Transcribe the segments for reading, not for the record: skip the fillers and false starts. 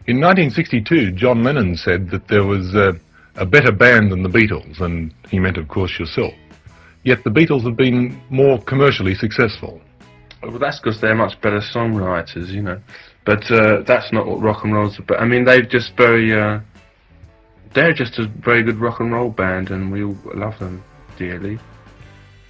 In 1962, John Lennon said that there was a better band than the Beatles, and he meant, of course, yourself. Yet the Beatles have been more commercially successful. Well, that's because they're much better songwriters, you know. But that's not what rock and roll's about. I mean, they're just a very good rock and roll band, and we all love them dearly.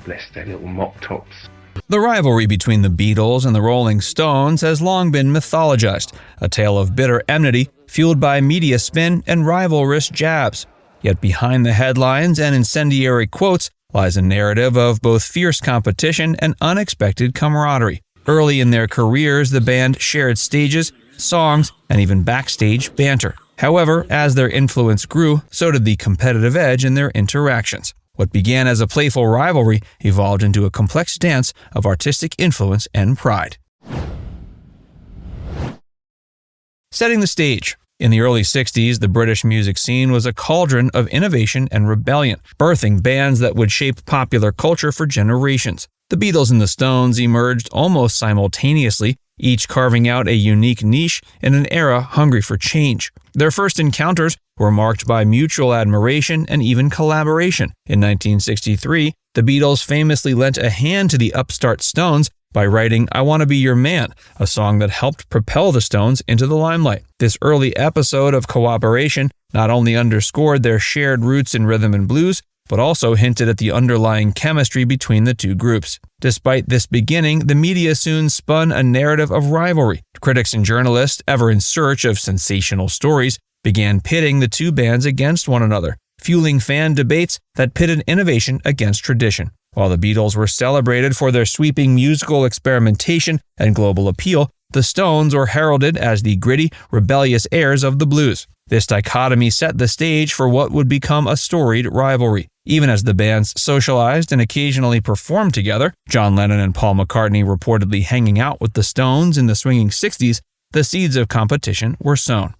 Bless their little mop tops. The rivalry between the Beatles and the Rolling Stones has long been mythologized, a tale of bitter enmity fueled by media spin and rivalrous jabs. Yet behind the headlines and incendiary quotes lies a narrative of both fierce competition and unexpected camaraderie. Early in their careers, the band shared stages, songs, and even backstage banter. However, as their influence grew, so did the competitive edge in their interactions. What began as a playful rivalry evolved into a complex dance of artistic influence and pride. Setting the stage. In the early 60s, the British music scene was a cauldron of innovation and rebellion, birthing bands that would shape popular culture for generations. The Beatles and the Stones emerged almost simultaneously, each carving out a unique niche in an era hungry for change. Their first encounters were marked by mutual admiration and even collaboration. In 1963, the Beatles famously lent a hand to the upstart Stones by writing I Want to Be Your Man, a song that helped propel the Stones into the limelight. This early episode of cooperation not only underscored their shared roots in rhythm and blues, but also hinted at the underlying chemistry between the two groups. Despite this beginning, the media soon spun a narrative of rivalry. Critics and journalists, ever in search of sensational stories, began pitting the two bands against one another, fueling fan debates that pitted innovation against tradition. While the Beatles were celebrated for their sweeping musical experimentation and global appeal, the Stones were heralded as the gritty, rebellious heirs of the blues. This dichotomy set the stage for what would become a storied rivalry. Even as the bands socialized and occasionally performed together, John Lennon and Paul McCartney reportedly hanging out with the Stones in the swinging 60s, the seeds of competition were sown.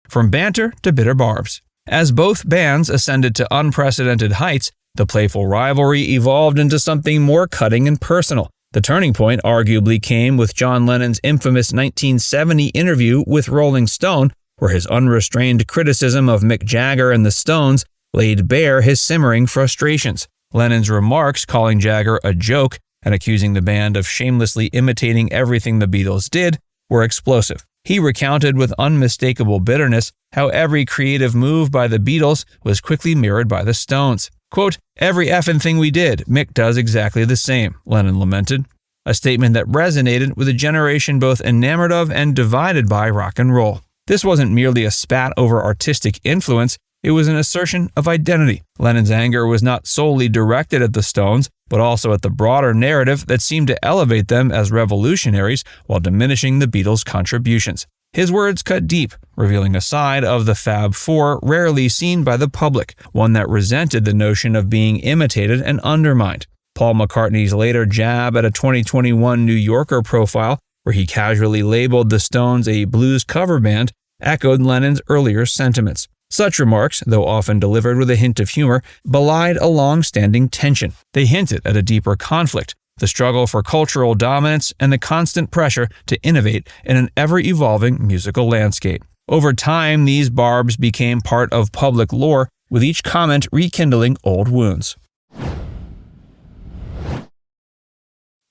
From Banter to bitter Barbs. As both bands ascended to unprecedented heights, the playful rivalry evolved into something more cutting and personal. The turning point arguably came with John Lennon's infamous 1970 interview with Rolling Stone, where his unrestrained criticism of Mick Jagger and the Stones laid bare his simmering frustrations. Lennon's remarks calling Jagger a joke and accusing the band of shamelessly imitating everything the Beatles did were explosive. He recounted with unmistakable bitterness how every creative move by the Beatles was quickly mirrored by the Stones. Quote, "Every effing thing we did, Mick does exactly the same," Lennon lamented. A statement that resonated with a generation both enamored of and divided by rock and roll. This wasn't merely a spat over artistic influence, it was an assertion of identity. Lennon's anger was not solely directed at the Stones, but also at the broader narrative that seemed to elevate them as revolutionaries while diminishing the Beatles' contributions. His words cut deep, revealing a side of the Fab Four rarely seen by the public, one that resented the notion of being imitated and undermined. Paul McCartney's later jab at a 2021 New Yorker profile, where he casually labeled the Stones a blues cover band, echoed Lennon's earlier sentiments. Such remarks, though often delivered with a hint of humor, belied a long-standing tension. They hinted at a deeper conflict, the struggle for cultural dominance and the constant pressure to innovate in an ever-evolving musical landscape. Over time, these barbs became part of public lore, with each comment rekindling old wounds.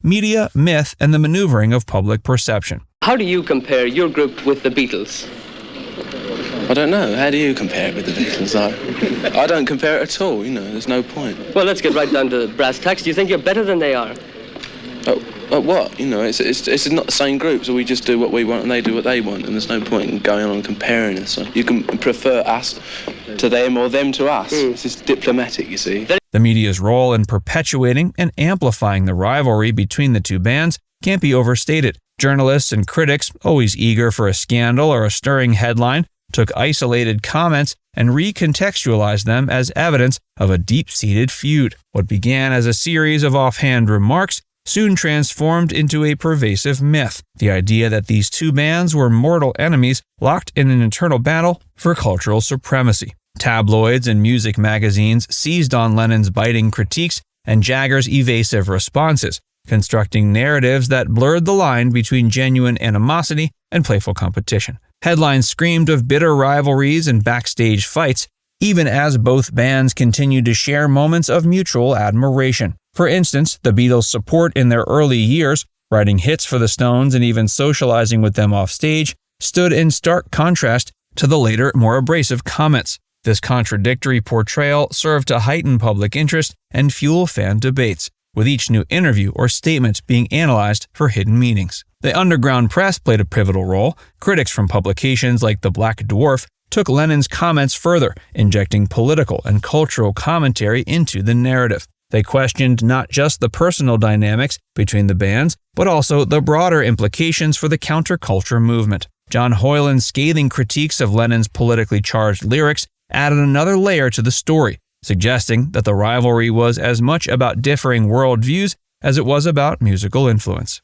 Media, myth, and the maneuvering of public perception. How do you compare your group with the Beatles? I don't know. How do you compare it with the Beatles? I don't compare it at all, there's no point. Well, let's get right down to brass tacks. Do you think you're better than they are? What? It's not the same group, so we just do what we want and they do what they want, and there's no point in going on and comparing us. So you can prefer us to them or them to us. This is diplomatic, you see. The media's role in perpetuating and amplifying the rivalry between the two bands can't be overstated. Journalists and critics, always eager for a scandal or a stirring headline, took isolated comments and recontextualized them as evidence of a deep-seated feud. What began as a series of offhand remarks soon transformed into a pervasive myth, the idea that these two bands were mortal enemies locked in an eternal battle for cultural supremacy. Tabloids and music magazines seized on Lennon's biting critiques and Jagger's evasive responses, constructing narratives that blurred the line between genuine animosity and playful competition. Headlines screamed of bitter rivalries and backstage fights, even as both bands continued to share moments of mutual admiration. For instance, the Beatles' support in their early years, writing hits for the Stones and even socializing with them off stage, stood in stark contrast to the later, more abrasive comments. This contradictory portrayal served to heighten public interest and fuel fan debates, with each new interview or statement being analyzed for hidden meanings. The underground press played a pivotal role. Critics from publications like The Black Dwarf took Lennon's comments further, injecting political and cultural commentary into the narrative. They questioned not just the personal dynamics between the bands, but also the broader implications for the counterculture movement. John Hoyland's scathing critiques of Lennon's politically charged lyrics added another layer to the story, suggesting that the rivalry was as much about differing worldviews as it was about musical influence.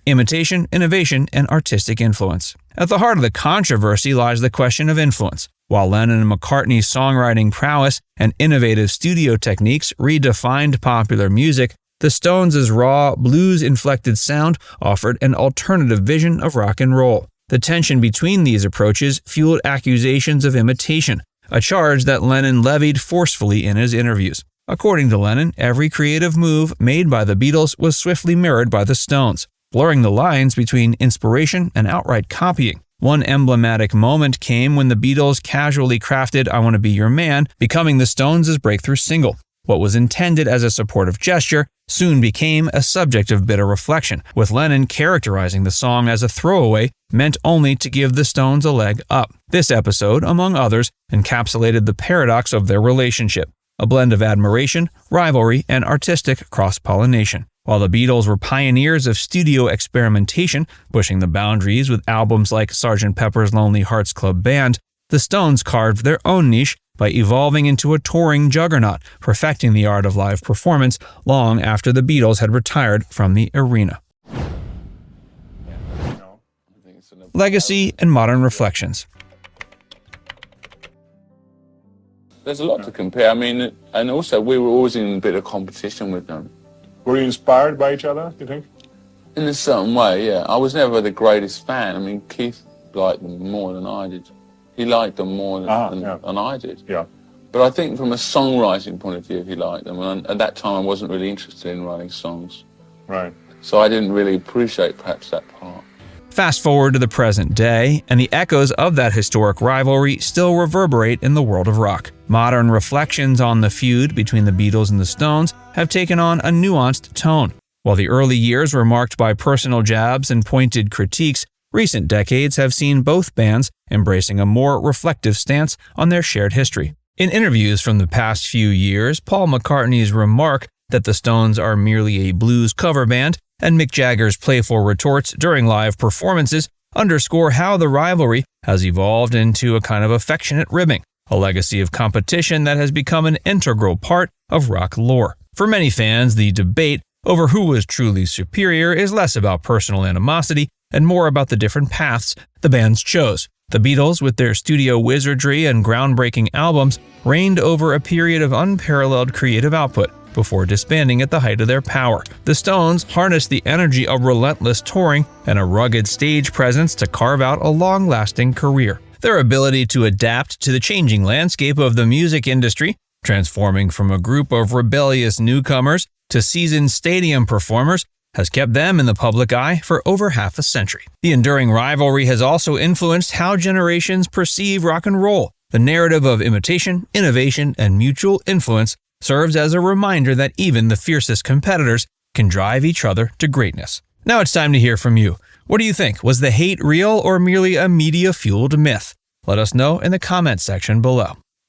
Imitation, innovation, and artistic influence. At the heart of the controversy lies the question of influence. While Lennon and McCartney's songwriting prowess and innovative studio techniques redefined popular music, the Stones' raw, blues-inflected sound offered an alternative vision of rock and roll. The tension between these approaches fueled accusations of imitation, a charge that Lennon levied forcefully in his interviews. According to Lennon, every creative move made by the Beatles was swiftly mirrored by the Stones, blurring the lines between inspiration and outright copying. One emblematic moment came when the Beatles casually crafted I Wanna Be Your Man, becoming the Stones' breakthrough single. What was intended as a supportive gesture soon became a subject of bitter reflection, with Lennon characterizing the song as a throwaway meant only to give the Stones a leg up. This episode, among others, encapsulated the paradox of their relationship, a blend of admiration, rivalry, and artistic cross-pollination. While the Beatles were pioneers of studio experimentation, pushing the boundaries with albums like Sgt. Pepper's Lonely Hearts Club Band, the Stones carved their own niche by evolving into a touring juggernaut, perfecting the art of live performance long after the Beatles had retired from the arena. Legacy and modern reflections. There's a lot to compare. I mean, and also we were always in a bit of competition with them. Were you inspired by each other, do you think? In a certain way, yeah. I was never the greatest fan. I mean, Keith liked them more than I did. He liked them more than I did. Yeah. But I think from a songwriting point of view, he liked them. And at that time, I wasn't really interested in writing songs. Right. So I didn't really appreciate perhaps that part. Fast forward to the present day, and the echoes of that historic rivalry still reverberate in the world of rock. Modern reflections on the feud between the Beatles and the Stones have taken on a nuanced tone. While the early years were marked by personal jabs and pointed critiques, recent decades have seen both bands embracing a more reflective stance on their shared history. In interviews from the past few years, Paul McCartney's remark that the Stones are merely a blues cover band and Mick Jagger's playful retorts during live performances underscore how the rivalry has evolved into a kind of affectionate ribbing, a legacy of competition that has become an integral part of rock lore. For many fans, the debate over who was truly superior is less about personal animosity and more about the different paths the bands chose. The Beatles, with their studio wizardry and groundbreaking albums, reigned over a period of unparalleled creative output before disbanding at the height of their power. The Stones harnessed the energy of relentless touring and a rugged stage presence to carve out a long-lasting career. Their ability to adapt to the changing landscape of the music industry, transforming from a group of rebellious newcomers to seasoned stadium performers, has kept them in the public eye for over half a century. The enduring rivalry has also influenced how generations perceive rock and roll. The narrative of imitation, innovation, and mutual influence serves as a reminder that even the fiercest competitors can drive each other to greatness. Now it's time to hear from you. What do you think? Was the hate real or merely a media-fueled myth? Let us know in the comments section below.